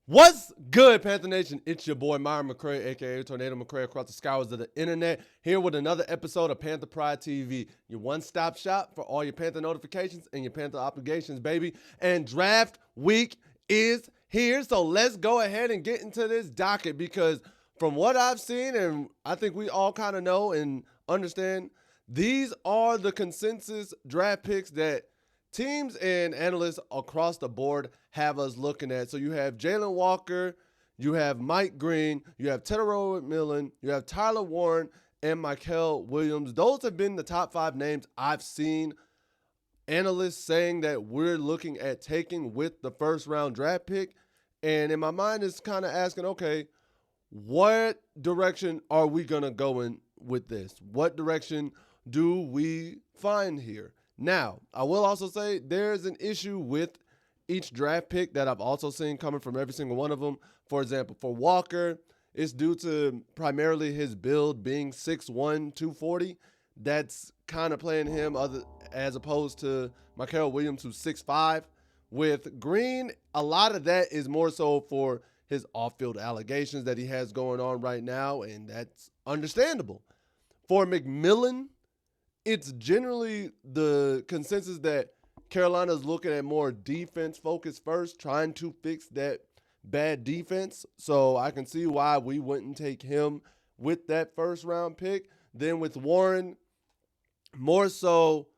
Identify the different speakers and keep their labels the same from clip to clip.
Speaker 1: What's good, Panther Nation? It's your boy, Myron McRae, a.k.a. Tornado McRae, across the skies of the internet, here with another episode of Panther Pride TV, your one-stop shop for all your Panther notifications and your Panther obligations, baby. And draft week is here, so let's go ahead and get into this docket, because from what I've seen, and I think we all kind of know and understand, these are the consensus draft picks that teams and analysts across the board have us looking at. So you have Jalen Walker, you have Mike Green, you have Tedero McMillan, you have Tyler Warren, and Mykel Williams. Those have been the top 5 names I've seen analysts saying that we're looking at taking with the first round draft pick. And in my mind, it's kind of asking, okay, what direction are we going to go in with this? What direction do we find here? Now, I will also say there's an issue with each draft pick that I've also seen coming from every single one of them. For example, for Walker, it's due to primarily his build being 6'1", 240. That's kind of playing him as opposed to Mykel Williams, who's 6'5". With Green, a lot of that is more so for his off-field allegations that he has going on right now, and that's understandable. For McMillan, it's generally the consensus that Carolina's looking at more defense focused first, trying to fix that bad defense. So I can see why we wouldn't take him with that first round pick. Then with Warren, more so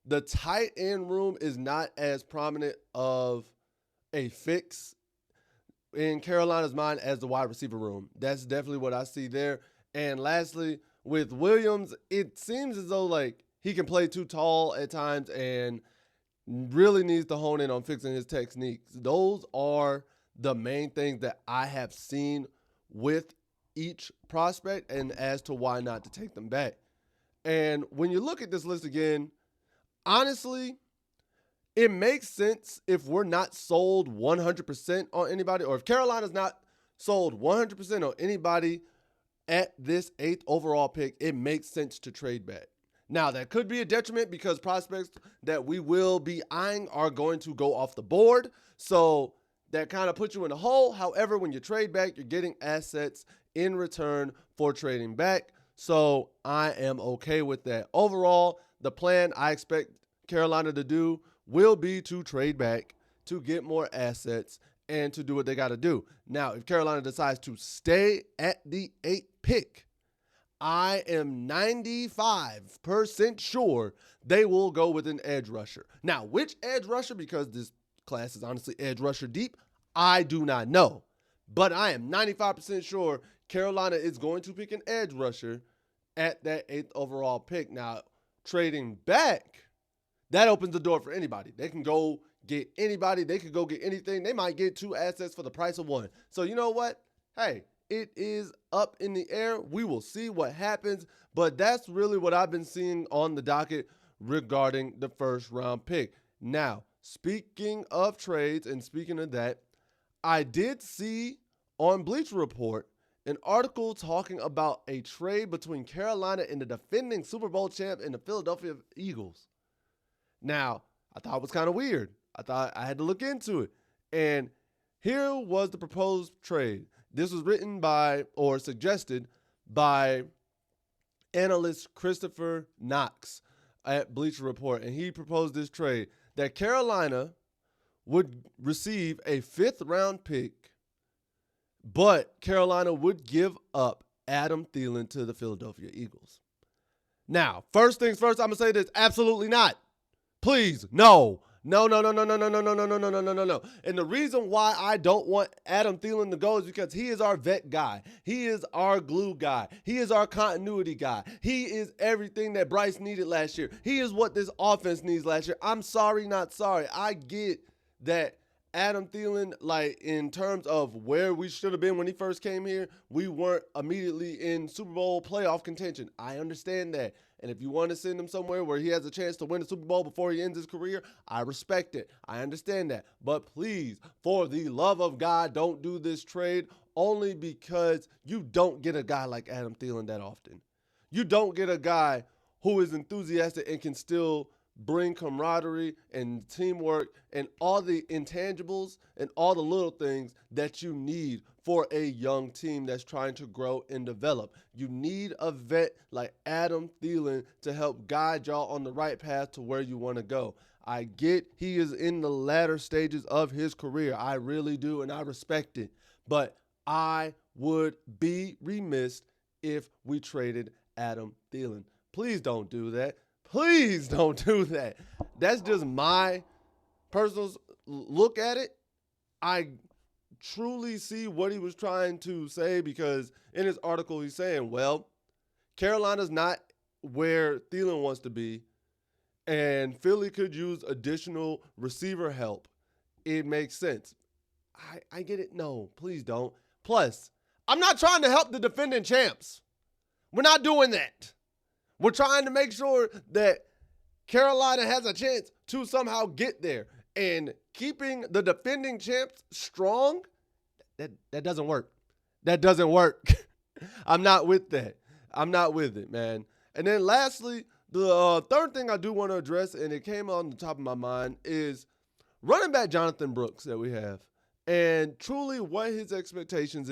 Speaker 1: the tight end room is not as prominent of a fix in Carolina's mind as the wide receiver room. That's definitely what I see there. And lastly, with Williams, it seems as though like he can play too tall at times and really needs to hone in on fixing his techniques. Those are the main things that I have seen with each prospect and as to why not to take them back. And when you look at this list again, honestly, it makes sense if we're not sold 100% on anybody, or if Carolina's not sold 100% on anybody at this 8th overall pick, it makes sense to trade back. Now, that could be a detriment because prospects that we will be eyeing are going to go off the board. So that kind of puts you in a hole. However, when you trade back, you're getting assets in return for trading back. So I am okay with that. Overall, the plan I expect Carolina to do will be to trade back, to get more assets, and to do what they got to do. Now, if Carolina decides to stay at the 8th pick, I am 95% sure they will go with an edge rusher. Now, which edge rusher, because this class is honestly edge rusher deep, I do not know. But I am 95% sure Carolina is going to pick an edge rusher at that 8th overall pick. Now, trading back, that opens the door for anybody. They can go get anybody. They could go get anything. They might get 2 assets for the price of 1. So you know what? Hey, it is up in the air. We will see what happens. But that's really what I've been seeing on the docket regarding the first round pick. Now, speaking of trades and speaking of that, I did see on Bleacher Report an article talking about a trade between Carolina and the defending Super Bowl champ and the Philadelphia Eagles. Now, I thought it was kind of weird. I thought I had to look into it. And here was the proposed trade. This was written by, or suggested by, analyst Christopher Knox at Bleacher Report. And he proposed this trade that Carolina would receive a 5th round pick, but Carolina would give up Adam Thielen to the Philadelphia Eagles. Now, first things first, I'm going to say this. Absolutely not. Please, no. No. And the reason why I don't want Adam Thielen to go is because he is our vet guy. He is our glue guy. He is our continuity guy. He is everything that Bryce needed last year. He is what this offense needs last year. I'm sorry, not sorry. I get that Adam Thielen, like in terms of where we should have been when he first came here, we weren't immediately in Super Bowl playoff contention. I understand that. And if you want to send him somewhere where he has a chance to win the Super Bowl before he ends his career, I respect it. I understand that. But please, for the love of God, don't do this trade only because you don't get a guy like Adam Thielen that often. You don't get a guy who is enthusiastic and can still bring camaraderie and teamwork and all the intangibles and all the little things that you need for a young team that's trying to grow and develop. You need a vet like Adam Thielen to help guide y'all on the right path to where you want to go. I get he is in the latter stages of his career. I really do, and I respect it. But I would be remiss if we traded Adam Thielen. Please don't do that. Please don't do that. That's just my personal look at it. I truly see what he was trying to say, because in his article he's saying, well, Carolina's not where Thielen wants to be, and Philly could use additional receiver help. It makes sense. I get it. No, please don't. Plus, I'm not trying to help the defending champs. We're not doing that. We're trying to make sure that Carolina has a chance to somehow get there. And keeping the defending champs strong, that doesn't work. That doesn't work. I'm not with that. I'm not with it, man. And then lastly, the third thing I do want to address, and it came on the top of my mind, is running back Jonathan Brooks that we have. And truly what his expectations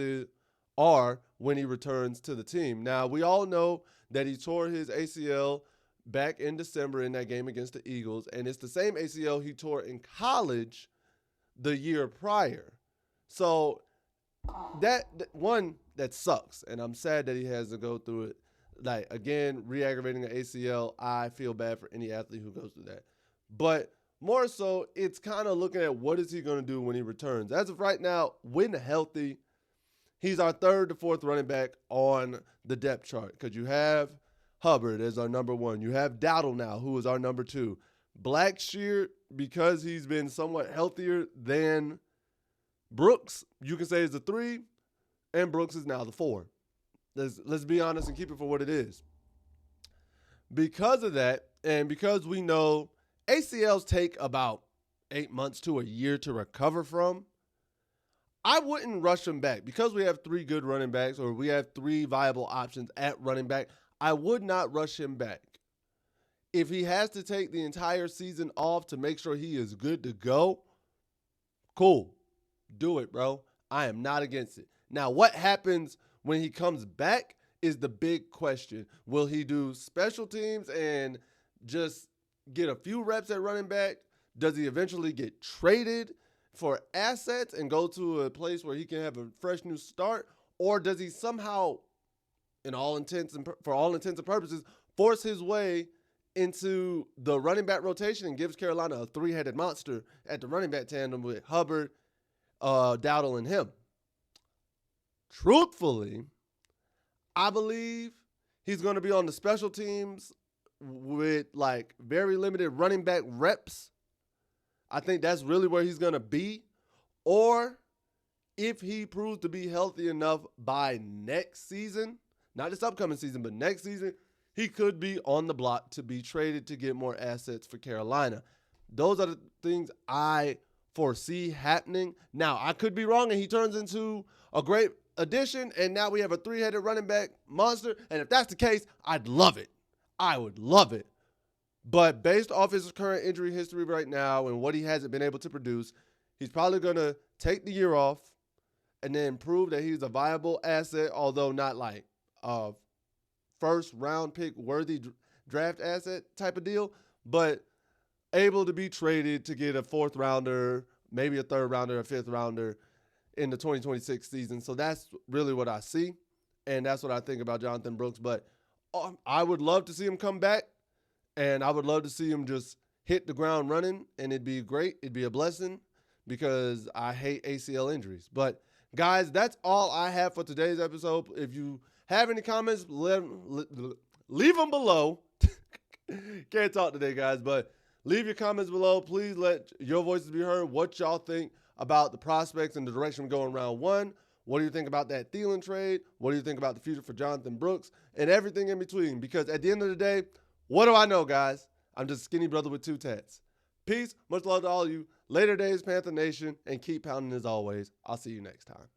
Speaker 1: are when he returns to the team. Now, we all know that he tore his ACL back in December in that game against the Eagles, and it's the same ACL he tore in college the year prior. So that sucks, and I'm sad that he has to go through it. Like, again, re-aggravating an ACL, I feel bad for any athlete who goes through that. But more so, it's kind of looking at what is he going to do when he returns. As of right now, when healthy, he's our third to fourth running back on the depth chart, because you have Hubbard as our number one. You have Dowdle now, who is our number two. Blackshear, because he's been somewhat healthier than Brooks, you can say is the three, and Brooks is now the four. Let's be honest and keep it for what it is. Because of that, and because we know ACLs take about 8 months to a year to recover from, I wouldn't rush him back. Because we have three good running backs, or we have three viable options at running back, I would not rush him back. If he has to take the entire season off to make sure he is good to go, cool. Do it, bro. I am not against it. Now, what happens when he comes back is the big question. Will he do special teams and just get a few reps at running back? Does he eventually get traded for assets and go to a place where he can have a fresh new start? Or does he somehow, for all intents and purposes, force his way into the running back rotation and gives Carolina a three-headed monster at the running back tandem with Hubbard, Dowdle, and him? Truthfully, I believe he's going to be on the special teams with like very limited running back reps. I think that's really where he's going to be. Or if he proves to be healthy enough by next season, not this upcoming season, but next season, he could be on the block to be traded to get more assets for Carolina. Those are the things I foresee happening. Now, I could be wrong and he turns into a great addition, and now we have a three-headed running back monster. And if that's the case, I'd love it. I would love it. But based off his current injury history right now and what he hasn't been able to produce, he's probably going to take the year off and then prove that he's a viable asset, although not like a first-round pick worthy draft asset type of deal, but able to be traded to get a fourth rounder, maybe a third rounder, a fifth rounder in the 2026 season. So that's really what I see, and that's what I think about Jonathan Brooks. But I would love to see him come back, and I would love to see him just hit the ground running, and it'd be great. It'd be a blessing because I hate ACL injuries. But, guys, that's all I have for today's episode. If you have any comments, leave them below. Can't talk today, guys, but leave your comments below. Please let your voices be heard. What y'all think about the prospects and the direction we're going round one? What do you think about that Thielen trade? What do you think about the future for Jonathan Brooks and everything in between? Because at the end of the day, what do I know, guys? I'm just a skinny brother with two tats. Peace. Much love to all of you. Later days, Panther Nation, and keep pounding as always. I'll see you next time.